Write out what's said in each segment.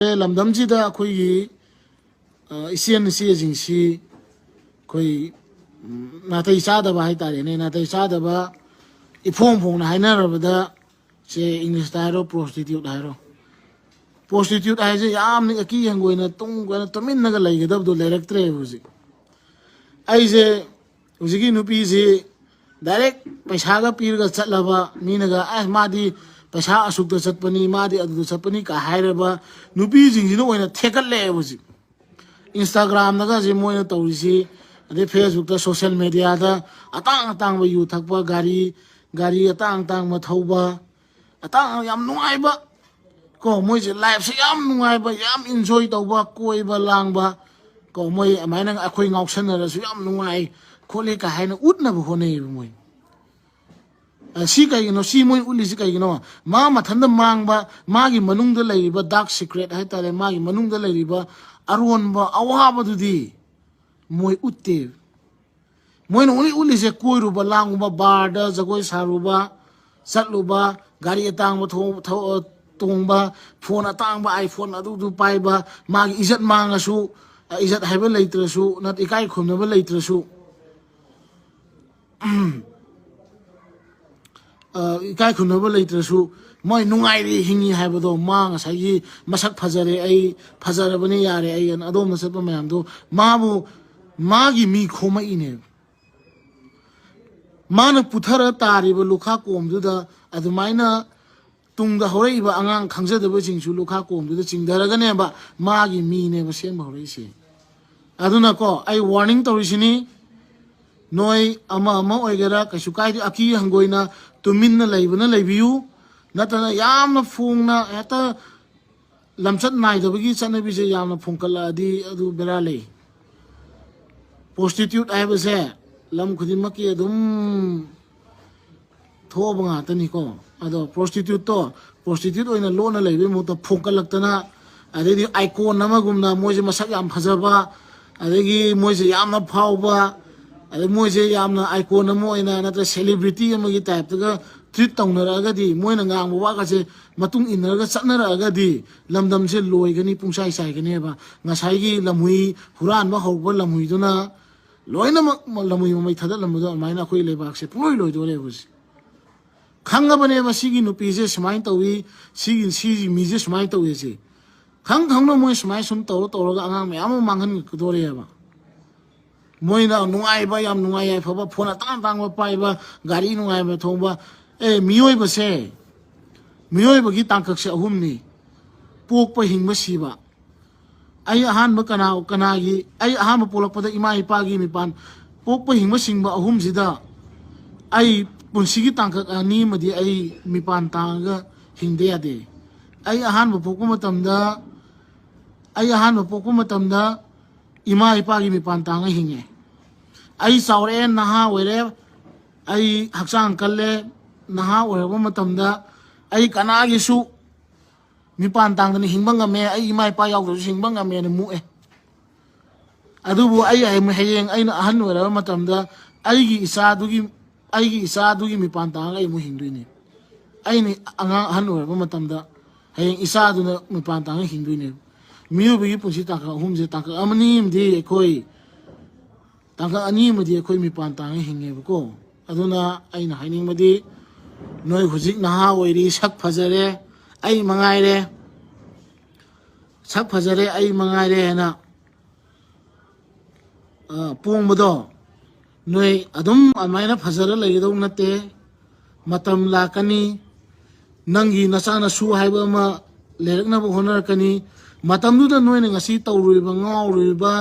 ꯂꯝꯗꯝꯁꯤꯗ ꯑꯩꯈꯣꯏꯒꯤ ꯏꯆꯦꯟ ꯏꯆꯦꯁꯤꯡꯁꯤ ꯑꯩꯈꯣꯏ ꯅꯥꯇꯩ ꯆꯥꯗꯕ ꯍꯥꯏꯇꯥꯔꯦꯅꯦ ꯅꯥꯇꯩ ꯆꯥꯗꯕ ꯏꯐꯣꯡ ꯐꯣꯡꯅ ꯍꯥꯏꯅꯔꯕꯗ ꯁꯦ ꯏꯪꯂꯤꯁꯇ ꯍꯥꯏꯔꯣ ꯄ꯭ꯔꯣꯁꯇꯤꯇ꯭ꯌꯨꯠ ꯍꯥꯏꯔꯣ ꯄ꯭ꯔꯣꯁꯇꯤꯇ꯭ꯌꯨꯠ ꯍꯥꯏꯁꯦ ꯌꯥꯝꯅ ꯑꯀꯤ ꯍꯪꯒꯣꯏꯅ ꯇꯨꯃꯤꯟꯅꯒ ꯂꯩꯒꯗꯕꯗꯣ ꯂꯩꯔꯛꯇ꯭ꯔꯦꯕ ꯍꯧꯖꯤꯛ ꯑꯩꯁꯦ ꯍꯧꯖꯤꯛꯀꯤ ꯅꯨꯄꯤꯁꯤ ꯗꯥꯏꯔꯦꯛ ꯄꯩꯁꯥꯒ ꯄꯤꯔꯒ ꯆꯠꯂꯕ ꯃꯤꯅꯒ ꯃꯥꯗꯤ ꯄꯩꯁꯥ ꯑꯁꯨꯛꯇ ꯆꯠꯄꯅꯤ ꯃꯥꯗꯤ ꯑꯗꯨꯗ ꯆꯠꯄꯅꯤ ꯀ ꯍꯥꯏꯔꯕ ꯅꯨꯄꯤꯁꯤꯡꯁꯤꯅ ꯑꯣꯏꯅ ꯊꯦꯛꯀꯠꯂꯛꯑꯦꯕ ꯍꯧꯖꯤꯛ ꯏꯟꯁꯇꯥꯒ꯭ꯔꯥꯝꯗꯒꯁꯦ ꯃꯣꯏꯅ ꯇꯧꯔꯤꯁꯤ ꯑꯗꯩ ꯐꯦꯁꯕꯨꯛꯇ ꯁꯣꯁꯤꯌꯦꯜ ꯃꯦꯗꯤꯌꯥꯗ ꯑꯇꯥꯡ ꯑꯇꯥꯡꯕ ꯌꯨ ꯊꯛꯄ ꯒꯥꯔꯤ ꯑꯇꯥꯡ ꯑꯇꯥꯡꯕ ꯊꯧꯕ ꯌꯥꯝ ꯅꯨꯡꯉꯥꯏꯕ ꯀꯣ ꯃꯣꯏꯁꯦ ꯂꯥꯏꯐꯁꯦ ꯌꯥꯝ ꯅꯨꯡꯉꯥꯏꯕ ꯌꯥꯝ ꯏꯟꯖꯣꯏ ꯇꯧꯕ ꯀꯣꯏꯕ ꯂꯥꯡꯕ ꯀꯣ ꯃꯣꯏ ꯑꯗꯨꯃꯥꯏꯅ ꯑꯩꯈꯣꯏ ꯉꯥꯎꯁꯟꯅꯔꯁꯨ ꯌꯥꯝ ꯅꯨꯡꯉꯥꯏ ꯈꯣꯠꯂꯤ ꯀ ꯍꯥꯏꯅ ꯎꯠꯅꯕ ꯍꯣꯠꯅꯩꯌꯦꯕ ꯃꯣꯏ ꯁꯤ ꯀꯩꯒꯤꯅꯣ ꯁꯤ ꯃꯣꯏ ꯎꯠꯂꯤꯁꯤ ꯀꯩꯒꯤꯅꯣ ꯃꯥ ꯃꯊꯟꯇ ꯃꯥꯡꯕ ꯃꯥꯒꯤ ꯃꯅꯨꯡꯗ ꯂꯩꯔꯤꯕ ꯗꯥꯔꯛ ꯁꯤꯀ꯭ꯔꯦꯠ ꯍꯥꯏꯇꯥꯔꯦ ꯃꯥꯒꯤ ꯃꯅꯨꯡꯗ ꯂꯩꯔꯤꯕ ꯑꯔꯣꯟꯕ ꯑꯋꯥꯕꯗꯨꯗꯤ ꯃꯣꯏ ꯎꯠꯇꯦ ꯃꯣꯏꯅ ꯑꯣꯟꯂꯤ ꯎꯠꯂꯤꯁꯦ ꯀꯣꯏꯔꯨꯕ ꯂꯥꯡꯉꯨꯕ ꯕꯥꯔꯗ ꯖꯒꯣꯏ ꯁꯥꯔꯨꯕ ꯆꯠꯂꯨꯕ ꯒꯥꯔꯤ ꯑꯇꯥꯡꯕ ꯇꯣꯡꯕ ꯐꯣꯟ ꯑꯇꯥꯡꯕ ꯑꯥꯏꯐꯣꯟ ꯑꯗꯨꯗꯨ ꯄꯥꯏꯕ ꯃꯥꯒꯤ ꯏꯖꯠ ꯃꯥꯡꯉꯁꯨ ꯏꯖꯠ ꯍꯥꯏꯕ ꯂꯩꯇ꯭ꯔꯁꯨ ꯏꯀꯥꯏ ꯈꯨꯝꯅꯕ ꯂꯩꯇ꯭ꯔꯁꯨ ꯏꯀꯥꯏ ꯈꯨꯝꯅꯕ ꯂꯩꯇ꯭ꯔꯁꯨ ꯃꯣꯏ ꯅꯨꯡꯉꯥꯏꯔꯤ ꯍꯤꯡꯉꯤ ꯍꯥꯏꯕꯗꯣ ꯃꯥ ꯉꯁꯥꯏꯒꯤ ꯃꯁꯛ ꯐꯖꯔꯦ ꯑꯩ ꯐꯖꯔꯕꯅꯤ ꯌꯥꯔꯦ ꯑꯩ ꯑꯗꯣꯝꯗ ꯆꯠꯄ ꯃꯌꯥꯝꯗꯣ ꯃꯥꯕꯨ ꯃꯥꯒꯤ ꯃꯤ ꯈꯣꯝꯃꯛꯏꯅꯦꯕ ꯃꯥꯅ ꯄꯨꯊꯔ ꯇꯥꯔꯤꯕ ꯂꯨꯈꯥ ꯀꯣꯝꯗꯨꯗ ꯑꯗꯨꯃꯥꯏꯅ ꯇꯨꯡꯗ ꯍꯧꯔꯛꯏꯕ ꯑꯉꯥꯡ ꯈꯪꯖꯗꯕꯁꯤꯡꯁꯨ ꯂꯨꯈꯥ ꯀꯣꯝꯗꯨꯗ ꯆꯤꯡꯊꯔꯒꯅꯦꯕ ꯃꯥꯒꯤ ꯃꯤꯅꯦꯕ ꯁꯦꯝꯕ ꯍꯧꯔꯛꯏꯁꯦ ꯑꯗꯨꯅꯀꯣ ꯑꯩ ꯋꯥꯔꯅꯤꯡ ꯇꯧꯔꯤꯁꯤꯅꯤ ꯅꯣꯏ ꯑꯃ ꯑꯣꯏꯒꯦꯔꯥ ꯀꯩꯁꯨ ꯀꯥꯏꯗꯦ ꯑꯀꯤ ꯍꯪꯒꯣꯏꯅ ꯇꯨꯃꯤꯟꯅ ꯂꯩꯕꯅ ꯂꯩꯕꯤꯌꯨ ꯅꯠꯇꯅ ꯌꯥꯝꯅ ꯐꯣꯡꯅ ꯍꯦꯛꯇ ꯂꯝꯆꯠ ꯅꯥꯏꯗꯕꯒꯤ ꯆꯠꯅꯕꯤꯁꯦ ꯌꯥꯝꯅ ꯐꯣꯡꯀꯠꯂꯛꯑꯗꯤ ꯑꯗꯨ ꯕꯦꯔꯥ ꯂꯩ ꯄ꯭ꯔꯣꯁꯇꯤꯇ꯭ꯌꯨꯠ ꯍꯥꯏꯕꯁꯦ ꯂꯝ ꯈꯨꯗꯤꯡꯃꯛꯀꯤ ꯑꯗꯨꯝ ꯊꯣꯛꯑꯕ ꯉꯥꯛꯇꯅꯤꯀꯣ ꯑꯗꯣ ꯄ꯭ꯔꯣꯁꯇꯤꯇ꯭ꯌꯨꯠ ꯑꯣꯏꯅ ꯂꯣꯟꯅ ꯂꯩꯕꯒꯤ ꯃꯍꯨꯠꯇ ꯐꯣꯡꯀꯠꯂꯛꯇꯅ ꯑꯗꯩꯗꯤ ꯑꯥꯏꯀꯣꯟ ꯑꯃꯒꯨꯝꯅ ꯃꯣꯏꯁꯦ ꯃꯁꯛ ꯌꯥꯝ ꯐꯖꯕ ꯑꯗꯒꯤ ꯃꯣꯏꯁꯦ ꯌꯥꯝꯅ ꯐꯥꯎꯕ ꯑꯗꯩ ꯃꯣꯏꯁꯦ ꯌꯥꯝꯅ ꯑꯥꯏꯀꯣꯟ ꯑꯃ ꯑꯣꯏꯅ ꯅꯠꯇ꯭ꯔꯒ ꯁꯦꯂꯤꯕ꯭ꯔꯤꯇꯤ ꯑꯃꯒꯤ ꯇꯥꯏꯞꯇꯒ ꯇ꯭ꯔꯤꯠ ꯇꯧꯅꯔꯛꯑꯒꯗꯤ ꯃꯣꯏꯅ ꯉꯥꯡꯕ ꯋꯥꯒꯁꯦ ꯃꯇꯨꯡ ꯏꯟꯅꯔꯒ ꯆꯠꯅꯔꯛꯑꯒꯗꯤ ꯂꯝꯗꯝꯁꯦ ꯂꯣꯏꯒꯅꯤ ꯄꯨꯡꯆꯥꯏ ꯆꯥꯏꯒꯅꯦꯕ ꯉꯁꯥꯏꯒꯤ ꯂꯝꯍꯨꯏ ꯍꯨꯔꯥꯟꯕ ꯍꯧꯕ ꯂꯝꯍꯨꯏꯗꯨꯅ ꯂꯣꯏꯅꯃꯛ ꯂꯝꯍꯨꯏ ꯃꯃꯩ ꯊꯥꯗꯠꯂꯝꯕꯗꯣ ꯑꯗꯨꯃꯥꯏꯅ ꯑꯩꯈꯣꯏ ꯂꯩꯕꯥꯛꯁꯦ ꯄꯨꯡꯂꯣꯏ ꯂꯣꯏꯗꯣꯔꯦꯕ ꯍꯧꯖꯤꯛ ꯈꯪꯉꯕꯅꯦꯕ ꯁꯤꯒꯤ ꯅꯨꯄꯤꯁꯦ ꯁꯨꯃꯥꯏꯅ ꯇꯧꯏ ꯁꯤꯒꯤ ꯃꯤꯁꯦ ꯁꯨꯃꯥꯏꯅ ꯇꯧꯏꯁꯦ ꯈꯪꯅ ꯃꯣꯏ ꯁꯨꯃꯥꯏꯅ ꯁꯨꯝ ꯇꯧꯔꯒ ꯑꯉꯥꯡ ꯃꯌꯥꯝ ꯑꯃ ꯃꯥꯡꯍꯟꯒꯗꯣꯔꯦꯕ ꯃꯣꯏꯅ ꯅꯨꯡꯉꯥꯏꯕ ꯌꯥꯝ ꯅꯨꯡꯉꯥꯏ ꯌꯥꯏꯐꯕ ꯐꯣꯟ ꯑꯇꯥꯡꯕ ꯄꯥꯏꯕ ꯒꯥꯔꯤ ꯅꯨꯡꯉꯥꯏꯕ ꯊꯧꯕ ꯃꯤꯑꯣꯏꯕꯒꯤ ꯇꯥꯡꯀꯛꯁꯦ ꯑꯍꯨꯝꯅꯤ ꯄꯣꯛꯄ ꯍꯤꯡꯕ ꯁꯤꯕ ꯑꯩ ꯑꯍꯥꯟꯕ ꯑꯩ ꯑꯍꯥꯟꯕ ꯄꯣꯛꯂꯛꯄꯗ ꯏꯃꯥ ꯏꯄꯥꯒꯤ ꯃꯤꯄꯥꯟ ꯄꯣꯛꯄ ꯍꯤꯡꯕ ꯁꯤꯡꯕ ꯑꯍꯨꯝꯁꯤꯗ ꯑꯩ ꯄꯨꯟꯁꯤꯒꯤ ꯇꯥꯡꯀꯛ ꯑꯅꯤ ꯑꯃꯗꯤ ꯑꯩ ꯃꯤꯄꯥꯟ ꯇꯥꯡꯉꯒ ꯍꯤꯡꯗ ꯌꯥꯗꯦ ꯑꯩ ꯑꯍꯥꯟꯕ ꯄꯣꯛꯄ ꯃꯇꯝꯗ ꯏꯃꯥ ꯏꯄꯥꯒꯤ ꯃꯤꯄꯥꯟ ꯇꯥꯡꯉ ꯍꯤꯡꯉꯦ ꯑꯩ ꯆꯥꯎꯔꯛꯑꯦ ꯅꯍꯥ ꯑꯣꯏꯔꯦ ꯑꯩ ꯍꯛꯆꯥꯡ ꯀꯜꯂꯦ ꯅꯍꯥ ꯑꯣꯏꯔꯕ ꯃꯇꯝꯗ ꯑꯩ ꯀꯅꯥꯒꯤꯁꯨ ꯃꯤꯄꯥꯟ ꯇꯥꯡꯗꯅ ꯍꯤꯡꯕ ꯉꯝꯃꯦ ꯑꯩ ꯏꯃꯥ ꯏꯄꯥ ꯌꯥꯎꯗ꯭ꯔꯁꯨ ꯍꯤꯡꯕ ꯉꯝꯃꯦꯅ ꯃꯨꯛꯑꯦ ꯑꯗꯨꯕꯨ ꯑꯩ ꯍꯌꯦꯡ ꯑꯩꯅ ꯑꯍꯟ ꯑꯣꯏꯔꯕ ꯃꯇꯝꯗ ꯑꯩꯒꯤ ꯏꯆꯥꯗꯨꯒꯤ ꯃꯤꯄꯥꯟ ꯇꯥꯡꯉꯒ ꯑꯩ ꯑꯃꯨꯛ ꯍꯤꯡꯗꯣꯏꯅꯦ ꯑꯩꯅ ꯑꯍꯟ ꯑꯣꯏꯔꯕ ꯃꯇꯝꯗ ꯍꯌꯦꯡ ꯏꯆꯥꯗꯨꯅ ꯃꯤꯄꯥꯟ ꯇꯥꯡꯉꯒ ꯍꯤꯡꯗꯣꯏꯅꯦꯕ ꯃꯤꯑꯣꯏꯕꯒꯤ ꯄꯨꯟꯁꯤ ꯇꯥꯡꯀꯛ ꯑꯍꯨꯝꯁꯦ ꯇꯥꯡꯀꯛ ꯑꯅꯤ ꯑꯃꯗꯤ ꯑꯩꯈꯣꯏ ꯃꯤꯄꯥꯟ ꯇꯥꯡꯉꯒ ꯍꯤꯡꯉꯦꯕꯀꯣ ꯑꯗꯨꯅ ꯑꯩꯅ ꯍꯥꯏꯅꯤꯡꯕꯗꯤ ꯅꯣꯏ ꯍꯧꯖꯤꯛ ꯅꯍꯥ ꯑꯣꯏꯔꯤ ꯁꯛ ꯐꯖꯔꯦ ꯑꯩ ꯃꯉꯥꯏꯔꯦ ꯍꯥꯏꯅ ꯄꯣꯡꯕꯗꯣ ꯅꯣꯏ ꯑꯗꯨꯝ ꯑꯗꯨꯃꯥꯏꯅ ꯐꯖꯔ ꯂꯩꯒꯗꯧ ꯅꯠꯇꯦ ꯃꯇꯝ ꯂꯥꯛꯀꯅꯤ ꯅꯪꯒꯤ ꯅꯆꯥ ꯅꯁꯨ ꯍꯥꯏꯕ ꯑꯃ ꯂꯩꯔꯛꯅꯕ ꯍꯣꯠꯅꯔꯛꯀꯅꯤ ꯃꯇꯝꯗꯨꯗ ꯅꯣꯏꯅ ꯉꯁꯤ ꯇꯧꯔꯨꯔꯤꯕ ꯉꯥꯎꯔꯨꯔꯤꯕ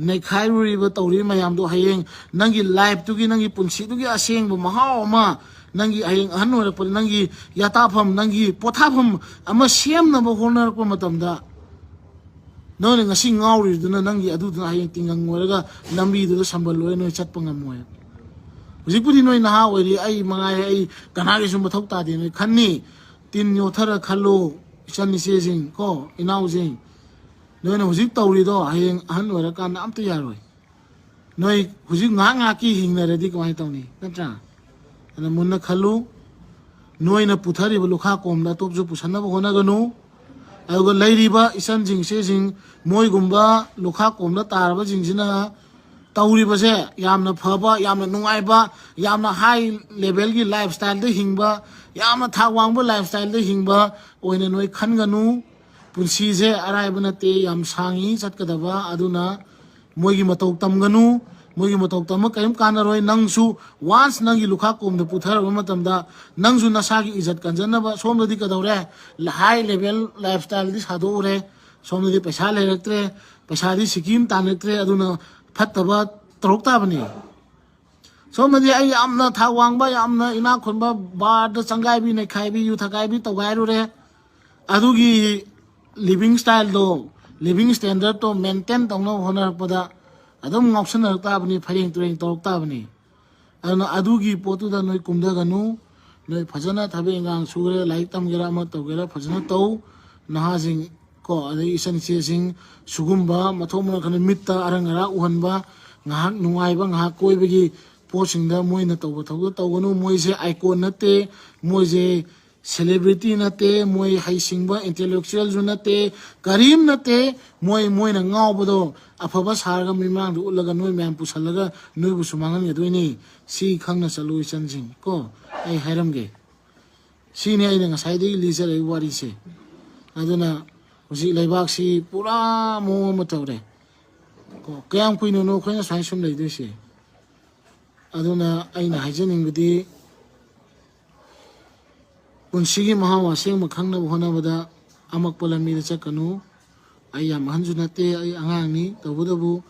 ꯅꯩꯈꯥꯏꯔꯨꯔꯤꯕ ꯇꯧꯔꯤꯕ ꯃꯌꯥꯝꯗꯣ ꯍꯌꯦꯡ ꯅꯪꯒꯤ ꯂꯥꯏꯐꯇꯨꯒꯤ ꯅꯪꯒꯤ ꯄꯨꯟꯁꯤꯗꯨꯒꯤ ꯑꯁꯦꯡꯕ ꯃꯍꯥꯎ ꯑꯃ ꯅꯪꯒꯤ ꯍꯌꯦꯡ ꯑꯍꯟ ꯑꯣꯏꯔꯛꯄꯗ ꯅꯪꯒꯤ ꯌꯥꯇꯥꯐꯝ ꯅꯪꯒꯤ ꯄꯣꯊꯥꯐꯝ ꯑꯃ ꯁꯦꯝꯅꯕ ꯍꯣꯠꯅꯔꯛꯄ ꯃꯇꯝꯗ ꯅꯣꯏꯅ ꯉꯁꯤ ꯉꯥꯎꯔꯤꯗꯨꯅ ꯅꯪꯒꯤ ꯑꯗꯨꯗꯨꯅ ꯍꯌꯦꯡ ꯇꯤꯡꯒꯪ ꯑꯣꯏꯔꯒ ꯂꯝꯕꯤꯗꯨꯗ ꯁꯝꯕꯜ ꯑꯣꯏꯔ ꯅꯣꯏ ꯆꯠꯄ ꯉꯝꯃꯣꯏ ꯍꯧꯖꯤꯛꯄꯨꯗꯤ ꯅꯣꯏ ꯅꯍꯥ ꯑꯣꯏꯔꯤ ꯑꯩ ꯃꯉꯥꯏꯔꯦ ꯑꯩ ꯀꯅꯥꯒꯤꯁꯨ ꯃꯊꯧ ꯇꯥꯗꯦ ꯅꯣꯏ ꯈꯟꯅꯤ ꯇꯤꯟ ꯌꯣꯠꯊꯔ ꯈꯜꯂꯨ ꯏꯆꯟ ꯏꯆꯦꯁꯤꯡ ꯀꯣ ꯏꯅꯥꯎꯁꯤꯡ ꯅꯣꯏꯅ ꯍꯧꯖꯤꯛ ꯇꯧꯔꯤꯗꯣ ꯍꯌꯦꯡ ꯑꯍꯟ ꯑꯣꯏꯔꯀꯥꯟꯗ ꯑꯝꯇ ꯌꯥꯔꯣꯏ ꯅꯣꯏ ꯍꯧꯖꯤꯛ ꯉꯥꯏꯍꯥꯛꯀꯤ ꯍꯤꯡꯅꯔꯗꯤ ꯀꯃꯥꯏꯅ ꯇꯧꯅꯤ ꯅꯠꯇ꯭ꯔꯥ ꯑꯗꯨꯅ ꯃꯨꯟꯅ ꯈꯜꯂꯨ ꯅꯣꯏꯅ ꯄꯨꯊꯔꯤꯕ ꯂꯨꯈꯥ ꯀꯣꯝꯗ ꯑꯇꯣꯞꯄꯁꯨ ꯄꯨꯁꯟꯅꯕ ꯍꯣꯠꯅꯒꯅꯨ aduga leiriba isan jingse jing moi gumba lukha komda taraba jingsina tawribase yamna phaba yamna nungaiba yamna high level gi lifestyle de hingba yamna thawangba lifestyle de hingba oina noi khanganu punsi je araiba nate yam sangi chatkadaba aduna moigi matau tamganu moigi matau tamma kaim kanaroi nangsu once nangi lukha komda putharaba matamda nangsu nasagi izat kanjanaba somdadi kadawre high level lifestyle di sadore somdadi paisa lerektre paisa di sikim tanektre aduna fattaba torokta bani somdadi ai amna thawangba yamna ina khonba bar da changai bi ne khai bi yu thakai bi togai re adugi living style do living standard to maintain tongno honar pada adum option ta bani pharing turing torokta bani aduna adugi potu da noi kumda ganu noi phajana thabe ngang sure like tam gera ma to gera phajana to naha jing ko adai isan che sing sugumba mathomna khana mitta arangara uhanba ngahak nungaiba ngahak koibagi posingda moina tawba thawda tawganu moise icon nate moise celebrity nate moi haisingba intellectual ju nate karim nate moina ngawbado afaba sarga mimang du ulaga noi myam pusalaga noi bu sumangan yadoini si khangna chalu isanjing ko ai hairamge si ne ai nga sai dei lisa re wari se aduna usi laibak si pura mo mo tawre ko kayam kuino no khoina sai sum lei de se aduna aina haijening bidi punsigi mahawa seng makhangna hona bada amak polami de chakanu ai yam hanju nate ai angang ni tabudabu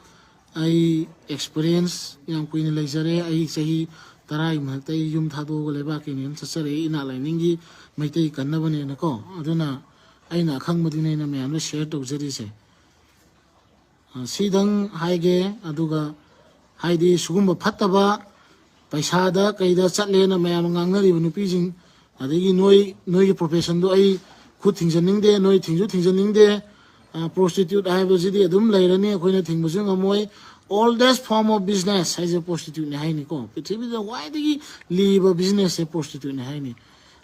ai experience yang kuina leisare ai sahi tarai ma tai yum thado go leba ki nin chasare ina lainingi maitai kannabane na ko aduna aina khangmadi nei na myam na share to jari se sidang haige aduga haidi sugumba phattaba paisa da kaida chatle na myam ngangnari nupi jing adagi noi gi profession do ai khud thingjaning de noi thingjaning de prostitute ai bajidi adum lairani khoina thingbusu ngamoi oldest form of business as a prostitute ne haini ko prithibi da why digi live business a prostitute ne haini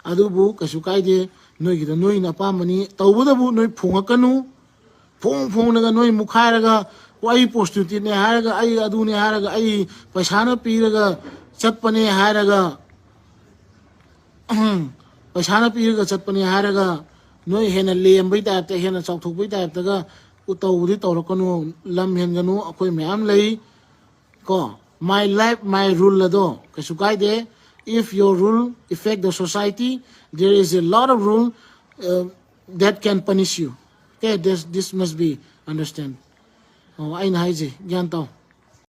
adubu kasu kaide noi gi da noi na pamani tawbuda bu noi phungakanu phung naga noi mukhairaga wai prostitute ne haraga ai adu ne haraga ai paisa na piraga chatpane haraga paisa na piraga chatpane haraga noi hena lembai ta te hena chauthokbai ta ta utawdi tawrakanu lam henganu akoi myam lei ko my life my rule lado kasu kaide if your rule affect the society there is a lot of rule that can punish you okay this must be understand oh aina haije gyan taw